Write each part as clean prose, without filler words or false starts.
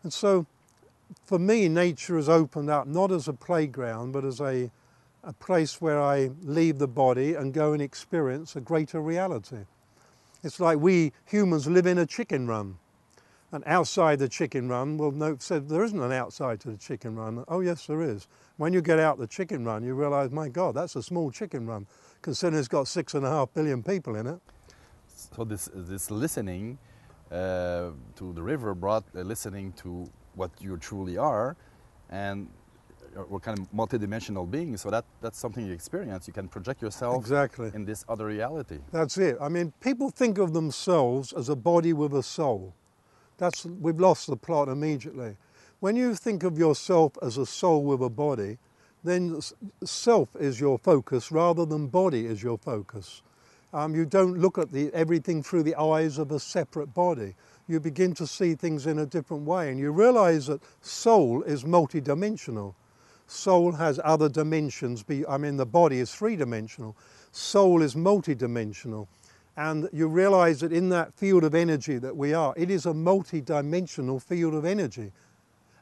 And so for me, nature has opened up not as a playground, but as a place where I leave the body and go and experience a greater reality. It's like we humans live in a chicken run. And outside the chicken run, well, no, said there isn't an outside to the chicken run. Oh yes, there is. When you get out the chicken run, you realize, my God, that's a small chicken run, considering it's got 6.5 billion people in it. So this listening to the river brought listening to what you truly are, and we're kind of multidimensional beings. So that's something you experience. You can project yourself exactly in this other reality. That's it. I mean, people think of themselves as a body with a soul. We've lost the plot immediately. When you think of yourself as a soul with a body, then self is your focus rather than body is your focus. You don't look at everything through the eyes of a separate body. You begin to see things in a different way, and you realize that soul is multidimensional. Soul has other dimensions. The body is three-dimensional. Soul is multidimensional. And you realize that in that field of energy that we are, it is a multi-dimensional field of energy.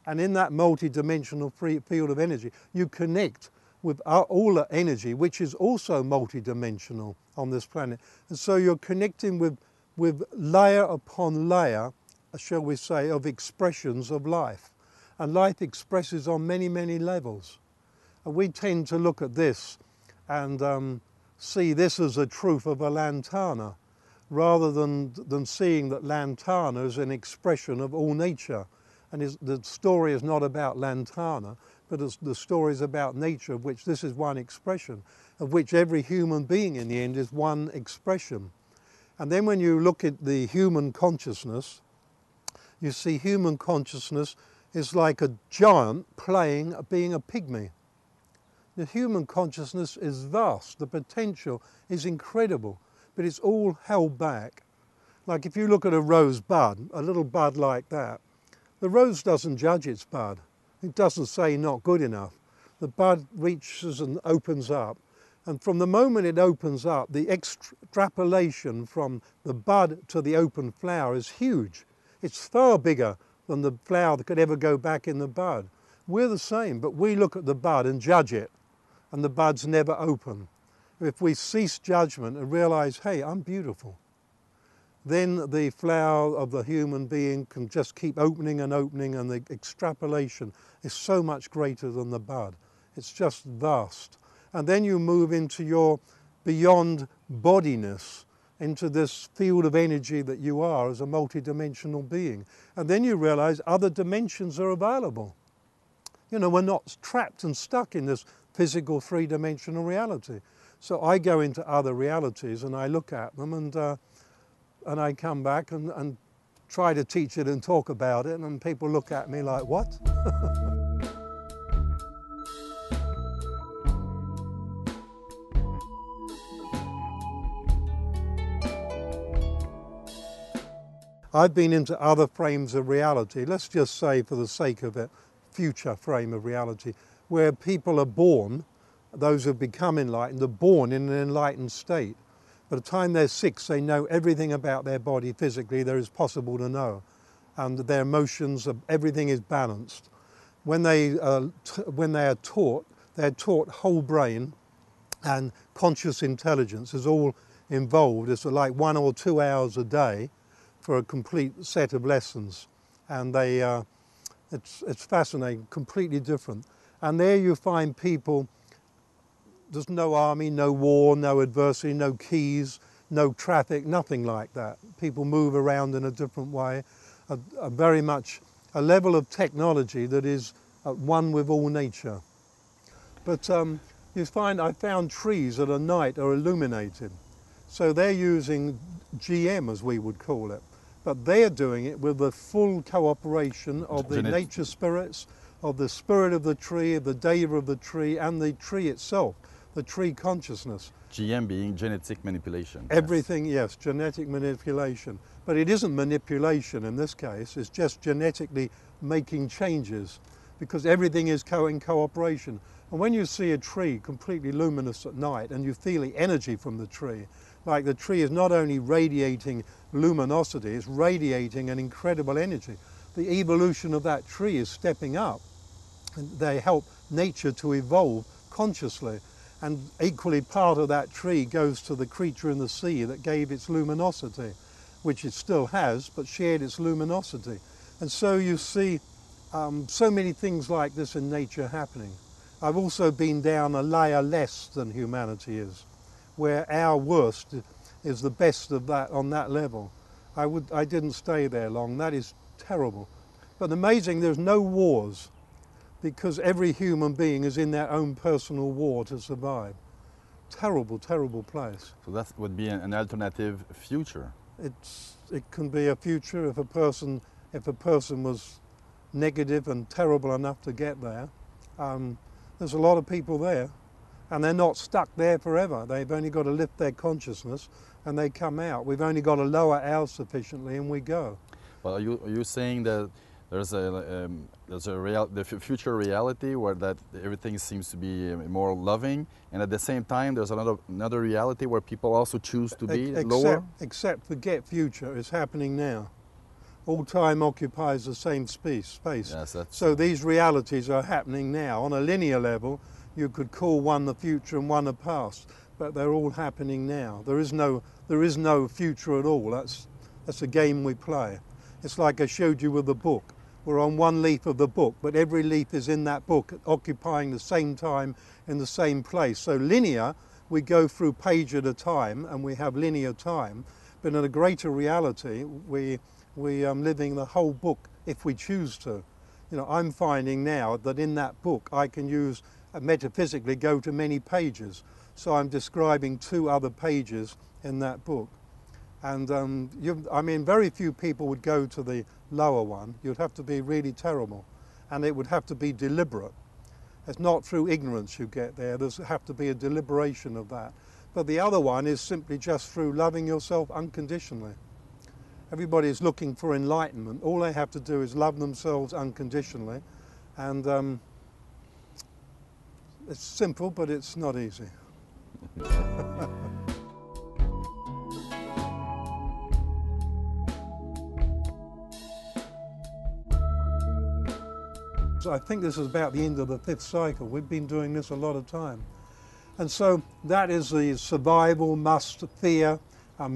And in that multi-dimensional field of energy, you connect with all the energy, which is also multi-dimensional on this planet. And so you're connecting with layer upon layer, shall we say, of expressions of life. And life expresses on many, many levels. And we tend to look at this and see this as a truth of a lantana, rather than seeing that lantana is an expression of all nature. And the story is not about lantana, but the story is about nature, of which this is one expression, of which every human being in the end is one expression. And then when you look at the human consciousness, you see human consciousness is like a giant being a pygmy. The human consciousness is vast, the potential is incredible, but it's all held back. Like if you look at a rose bud, a little bud like that, the rose doesn't judge its bud. It doesn't say not good enough. The bud reaches and opens up, and from the moment it opens up, the extrapolation from the bud to the open flower is huge. It's far bigger than the flower that could ever go back in the bud. We're the same, but we look at the bud and judge it, and the bud's never open. If we cease judgment and realize, hey, I'm beautiful, then the flower of the human being can just keep opening and opening, and the extrapolation is so much greater than the bud. It's just vast. And then you move into your beyond bodiness, into this field of energy that you are as a multidimensional being. And then you realize other dimensions are available. You know, we're not trapped and stuck in this physical three-dimensional reality. So I go into other realities and I look at them, and I come back and try to teach it and talk about it, and people look at me like, what? I've been into other frames of reality, let's just say for the sake of it, future frame of reality, where people are born, those who have become enlightened, are born in an enlightened state. By the time they're 6, they know everything about their body physically there is possible to know. And their emotions, everything is balanced. When they are taught, they're taught whole brain and conscious intelligence is all involved. It's like 1 or 2 hours a day for a complete set of lessons. And it's fascinating, completely different. And there you find people. There's no army, no war, no adversity, no keys, no traffic, nothing like that. People move around in a different way, very much a level of technology that is at one with all nature. But you find, I found trees that at night are illuminated. So they're using GM, as we would call it, but they're doing it with the full cooperation of the nature spirits, of the spirit of the tree, of the deva of the tree, and the tree itself. The tree consciousness. GM being genetic manipulation. Everything, yes, genetic manipulation. But it isn't manipulation in this case, it's just genetically making changes, because everything is in cooperation. And when you see a tree completely luminous at night and you feel the energy from the tree, like the tree is not only radiating luminosity, it's radiating an incredible energy. the evolution of that tree is stepping up. And they help nature to evolve consciously. And equally part of that tree goes to the creature in the sea that gave its luminosity, which it still has, but shared its luminosity. And so you see so many things like this in nature happening. I've also been down a layer less than humanity is, where our worst is the best of that on that level. I didn't stay there long. That is terrible. But amazing, there's no wars, because every human being is in their own personal war to survive. Terrible, terrible place. So that would be an alternative future. It can be a future if a person was negative and terrible enough to get there. There's a lot of people there, and they're not stuck there forever. They've only got to lift their consciousness and they come out. We've only got to lower ours sufficiently and we go. Well, are you saying that there's the future reality where that everything seems to be more loving, and at the same time there's another reality where people also choose to be lower? Except forget future, it's happening now. All time occupies the same space. Yes, so these realities are happening now. On a linear level, you could call one the future and one the past, but they're all happening now. There is no future at all. That's a game we play. It's like I showed you with the book. We're on one leaf of the book, but every leaf is in that book, occupying the same time in the same place. So linear, we go through page at a time, and we have linear time. But in a greater reality, we are living the whole book if we choose to. You know, I'm finding now that in that book I can use metaphysically go to many pages. So I'm describing 2 other pages in that book. And I mean, very few people would go to the lower one. You'd have to be really terrible, and it would have to be deliberate. It's not through ignorance you get there. There's have to be a deliberation of that. But the other one is simply just through loving yourself unconditionally. Everybody is looking for enlightenment. All they have to do is love themselves unconditionally, and it's simple, but it's not easy. So I think this is about the end of the 5th cycle. We've been doing this a lot of time. And so that is the survival, must, fear,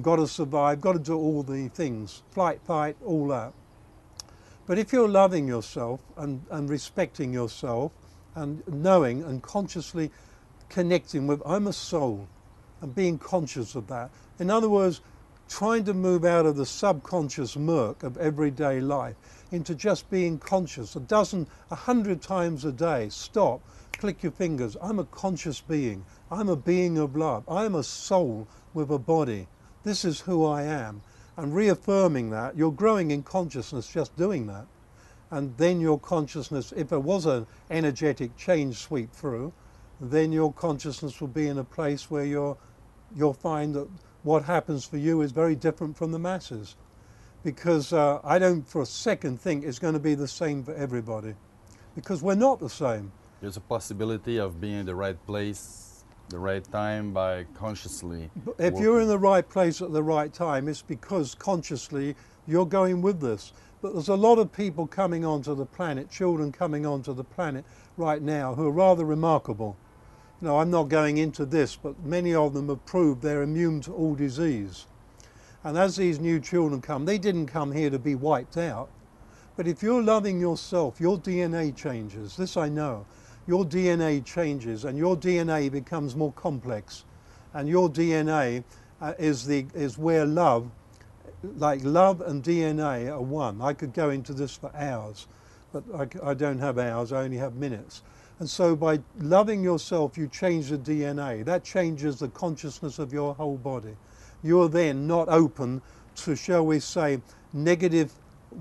got to survive, got to do all the things, flight, fight, all that. But if you're loving yourself and respecting yourself and knowing and consciously connecting with, I'm a soul, and being conscious of that. In other words, trying to move out of the subconscious murk of everyday life into just being conscious 100 times a day. Stop, click your fingers. I'm a conscious being. I'm a being of love. I am a soul with a body. This is who I am. And reaffirming that, you're growing in consciousness just doing that. And then your consciousness, if there was an energetic change sweep through, then your consciousness will be in a place where you'll find that what happens for you is very different from the masses. Because I don't for a second think it's going to be the same for everybody. Because we're not the same. There's a possibility of being in the right place, the right time by consciously. But if you're in the right place at the right time, it's because consciously you're going with this. But there's a lot of people coming onto the planet, children coming onto the planet right now who are rather remarkable. You know, I'm not going into this, but many of them have proved they're immune to all disease. And as these new children come, they didn't come here to be wiped out. But if you're loving yourself, your DNA changes. This I know. Your DNA changes and your DNA becomes more complex. And your DNA is where love, like love and DNA are one. I could go into this for hours, but I don't have hours, I only have minutes. And so by loving yourself, you change the DNA. That changes the consciousness of your whole body. You're then not open to, shall we say, negative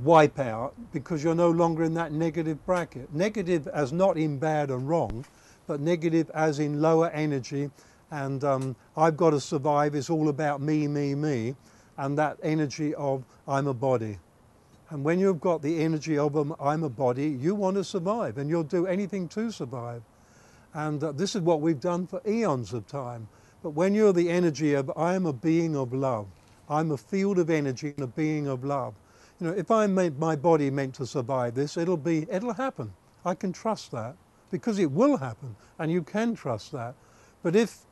wipeout, because you're no longer in that negative bracket. Negative as not in bad and wrong, but negative as in lower energy, and I've got to survive, it's all about me, me, me, and that energy of I'm a body. And when you've got the energy of I'm a body, you want to survive, and you'll do anything to survive. And this is what we've done for eons of time. But when you're the energy of I am a being of love, I'm a field of energy and a being of love, You know, if I made my body meant to survive this, it'll happen. I can trust that because it will happen, and you can trust that. But if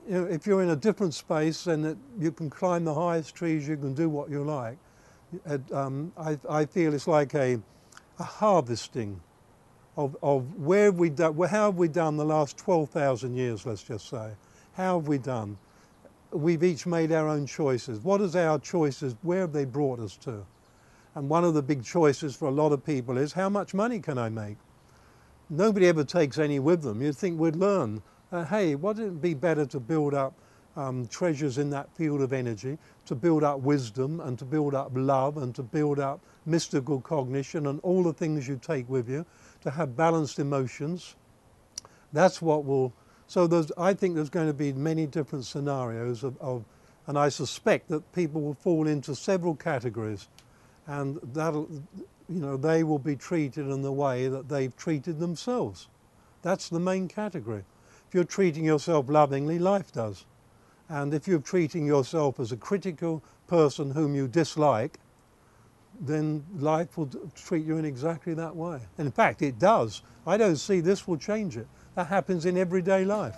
you're in a different space and you can climb the highest trees, you can do what you like. I feel it's like a harvesting of how have we done the last 12,000 years, let's just say. How have we done? We've each made our own choices. What is our choices? Where have they brought us to? And one of the big choices for a lot of people is, how much money can I make? Nobody ever takes any with them. You'd think we'd learn, hey, wouldn't it be better to build up treasures in that field of energy, to build up wisdom and to build up love and to build up mystical cognition and all the things you take with you, to have balanced emotions. That's what will, so I think there's going to be many different scenarios and I suspect that people will fall into several categories, and they will be treated in the way that they've treated themselves. That's the main category. If you're treating yourself lovingly, life does. And if you're treating yourself as a critical person whom you dislike, then life will treat you in exactly that way. And in fact, it does. I don't see this will change it. That happens in everyday life.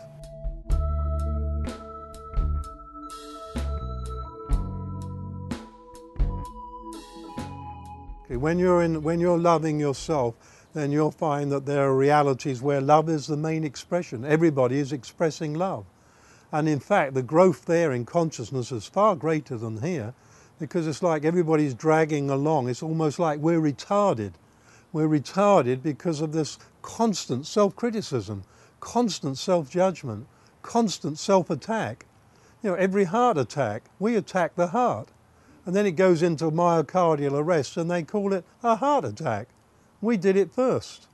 Okay, when you're loving yourself, then you'll find that there are realities where love is the main expression. Everybody is expressing love. And in fact, the growth there in consciousness is far greater than here, because it's like everybody's dragging along. It's almost like we're retarded. We're retarded because of this constant self-criticism, constant self-judgment, constant self-attack. You know, every heart attack, we attack the heart. And then it goes into myocardial arrest and they call it a heart attack. We did it first.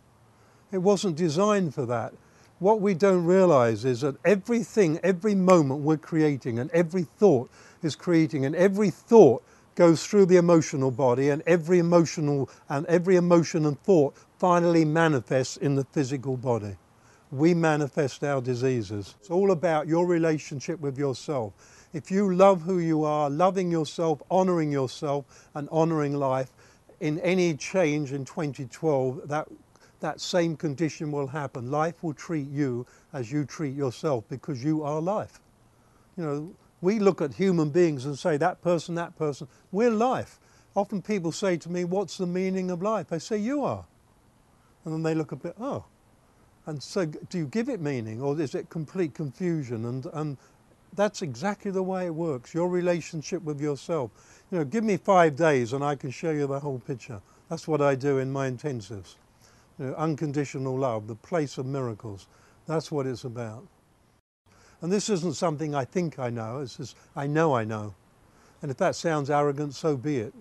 It wasn't designed for that. What we don't realize is that everything, every moment we're creating and every thought is creating, and every thought goes through the emotional body, and every emotion and thought finally manifests in the physical body. We manifest our diseases. It's all about your relationship with yourself. If you love who you are, loving yourself, honoring yourself and honoring life, in any change in 2012, that same condition will happen. Life will treat you as you treat yourself, because you are life. You know, we look at human beings and say, that person, we're life. Often people say to me, what's the meaning of life? I say, you are. And then they look a bit, oh. And so do you give it meaning, or is it complete confusion? And that's exactly the way it works, your relationship with yourself. You know, give me 5 days and I can show you the whole picture. That's what I do in my intensives. You know, unconditional love, the place of miracles. That's what it's about. And this isn't something I think I know, it's just I know. And if that sounds arrogant, so be it.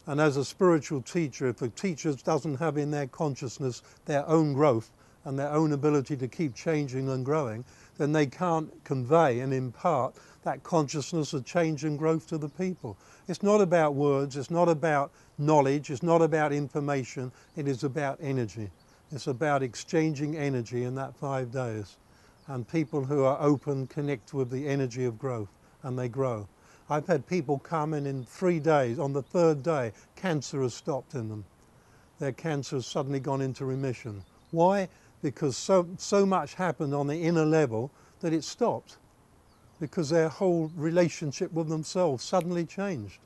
And as a spiritual teacher, if a teacher doesn't have in their consciousness their own growth and their own ability to keep changing and growing, then they can't convey and impart that consciousness of change and growth to the people. It's not about words, it's not about knowledge, it's not about information, it is about energy. It's about exchanging energy in that 5 days. And people who are open connect with the energy of growth, and they grow. I've had people come in 3 days, on the 3rd day, cancer has stopped in them. Their cancer has suddenly gone into remission. Why? Because so much happened on the inner level that it stopped. Because their whole relationship with themselves suddenly changed.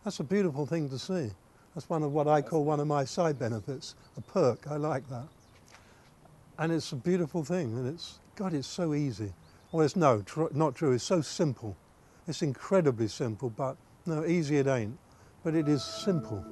That's a beautiful thing to see. That's one of what I call one of my side benefits, a perk. I like that. And it's a beautiful thing, and it's so easy. Well, it's not true, it's so simple. It's incredibly simple, but no, easy it ain't. But it is simple.